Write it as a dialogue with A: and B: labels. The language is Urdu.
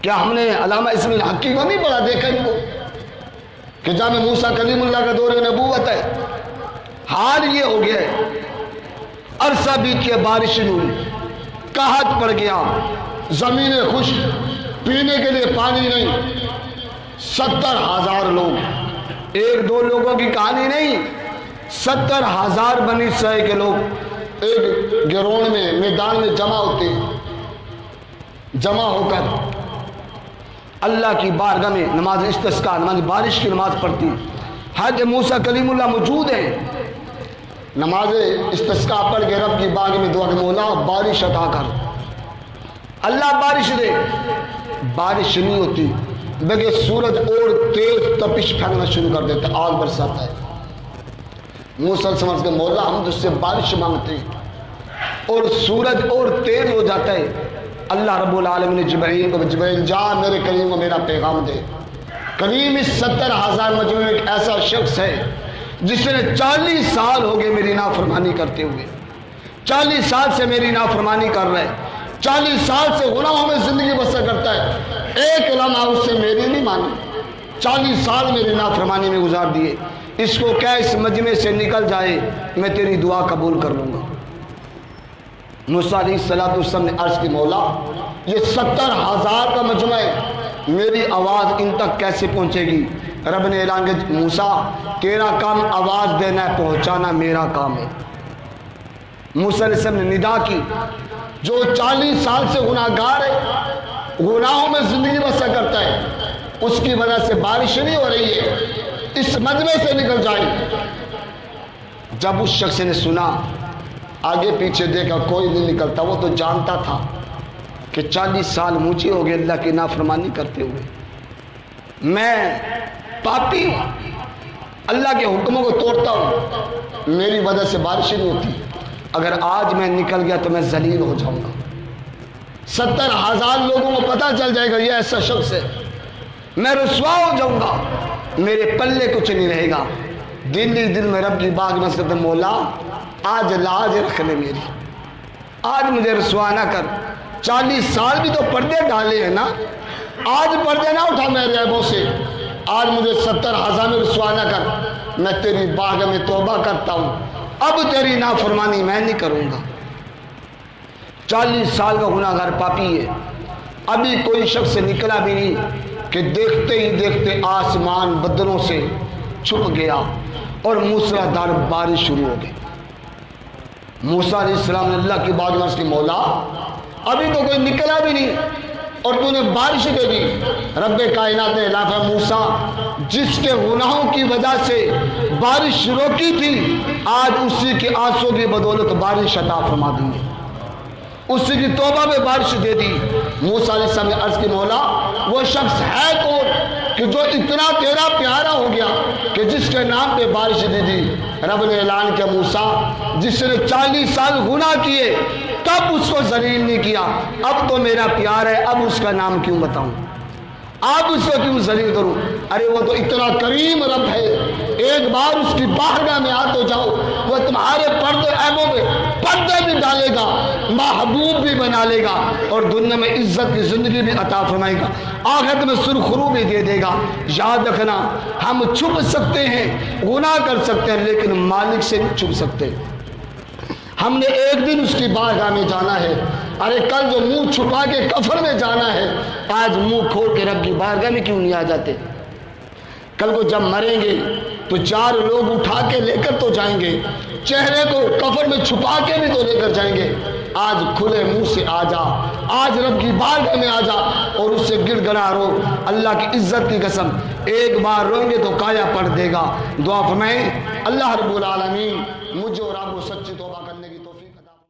A: کیا ہم نے علامہ اسم الحقی کو نہیں پڑھا؟ دیکھا ان کو کہ جامع موسیٰ کلیم اللہ کا دور نبوت ہے. حال یہ ہو گیا ہے، عرصہ بیت کے بارش نہیں ہوئی، قحط پڑ گیا، زمینیں خشک، پینے کے لیے پانی نہیں. 70,000 لوگ، ایک دو لوگوں کی کہانی نہیں، 70,000 بنی اسرائیل کے لوگ ایک گروڑ میں میدان میں جمع ہوتے ہیں. جمع ہو کر اللہ کی بارگاہ میں نماز استسقاء، نماز بارش کی نماز پڑھتی. حضرت موسیٰ کلیم اللہ موجود ہیں، نماز استسقاء پڑھ کے رب کی بارگاہ میں دعا کہ مولا بارش عطا کر، اللہ بارش دے. بارش نہیں ہوتی بلکہ سورج اور تیز تپش پھینکنا شروع کر دیتا، آگ برساتا ہے. موسیٰ سمجھ کے مولا ہم تجھ سے بارش مانگتے ہیں، اور سورج اور تیز ہو جاتا ہے. اللہ رب العالمین نے جبرائیل کو، جبرائیل جا میرے کریم کو میرا پیغام دے. کریم اس 70,000 مجموعے میں ایک ایسا شخص ہے جس نے 40 سال ہو گئے میری نافرمانی کرتے ہوئے، 40 سال سے میری نافرمانی کر رہا ہے، 40 سال سے گناہوں میں زندگی بسر کرتا ہے، ایک لمحہ اس سے میری نہیں مانی، 40 سال میری نافرمانی میں گزار دیے. اس کو کیا اس مجمع سے نکل جائے، میں تیری دعا قبول کر لوں گا. موسیٰ علیہ السلام نے عرض کی مولا یہ 70,000 کا مجمع ہے، میری آواز ان تک کیسے پہنچے گی؟ رب نے اعلان کیا موسیٰ تیرا کام آواز دینا ہے، پہنچانا میرا کام ہے. موسیٰ علیہ السلام نے ندا کی، جو 40 سال سے گناہگار ہے، گناہوں میں زندگی بسر کرتا ہے، اس کی وجہ سے بارش نہیں ہو رہی ہے، اس مجمع سے نکل جائے. جب اس شخص نے سنا، آگے پیچھے دیکھا کوئی نہیں نکلتا. وہ تو جانتا تھا کہ 40 سال مجھے ہو گئے اللہ کی نافرمانی کرتے ہوئے، میں پاپی ہوں، اللہ کے حکموں کو توڑتا ہوں، میری وجہ سے بارش نہیں ہوتی. اگر آج میں نکل گیا تو میں ذلیل ہو جاؤں گا، 70,000 لوگوں کو پتہ چل جائے گا یہ ایسا شخص ہے، میں رسوا ہو جاؤں گا، میرے پلے کچھ نہیں رہے گا. دل ہی دل میں رب کی باغ میں سے مولا آج لاج رکھ لے میری، آج مجھے رسوا نہ کر. 40 سال بھی تو پردے ڈالے ہیں نا، آج پردے نہ اٹھا میرے عیبوں سے، آج مجھے 70,000 میں رسوا نہ کر. میں تیری باغ میں توبہ کرتا ہوں، اب تیری نافرمانی میں نہیں کروں گا. 40 سال کا گناہگار پاپی ہے، ابھی کوئی شخص نکلا بھی نہیں کہ دیکھتے ہی دیکھتے آسمان بدلوں سے چھپ گیا اور موسلادھار بارش شروع ہو گئی. موسیٰ علیہ السلام نے اللہ کی بات میں اس کی مولا ابھی تو کوئی نکلا بھی نہیں اور تو نے بارش دے دی. رب کائنات نے اعلان فرمایا موسیٰ جس کے گناہوں کی وجہ سے بارش روکی تھی، آج اسی کے آنسوں کی بدولت بارش عطا فرما دی ہے، اسی کی توبہ میں بارش دے دی. موسیٰ علیہ السلام نے عرض کی مولا وہ شخص ہے کون کہ جو اتنا تیرا پیارا ہو گیا کہ جس کے نام پہ بارش دے دی؟ رب نے اعلان کیا موسیٰ جس نے 40 سال گناہ کیے تب اس کو ذلیل نہیں کیا، اب تو میرا پیار ہے، اب اس کا نام کیوں بتاؤں، آپ اس کو کیوں ذلیل کروں؟ ارے وہ تو اتنا کریم رب ہے، ایک بار اس کی بارگاہ میں آ تو جاؤ، وہ تمہارے پردے عیبوں پہ پردے بھی ڈالے گا، محبوب بھی بنا لے گا، اور دنیا میں عزت کی زندگی بھی عطا فرمائے گا، آخرت میں سرخرو بھی دے دے گا. یاد رکھنا ہم چھپ سکتے ہیں، گناہ کر سکتے ہیں، لیکن مالک سے نہیں چھپ سکتے. ہم نے ایک دن اس کی بارگاہ میں جانا ہے. ارے کل جو منہ چھپا کے کفر میں جانا ہے، آج منہ کھول کے رب کی بارگاہ میں کیوں نہیں آ جاتے؟ کل کو جب مریں گے تو 4 لوگ اٹھا کے لے کر تو جائیں گے، چہرے کو کفر میں چھپا کے بھی تو لے کر جائیں گے. آج کھلے منہ سے آ جا، آج رب کی بارگاہ میں آ جا اور اس سے گڑ گڑا رو. اللہ کی عزت کی قسم ایک بار روئیں گے تو کایا پڑ دے گا. دعا فرمائیں اللہ رب العالمین مجھے اور آپ کو سچی توبہ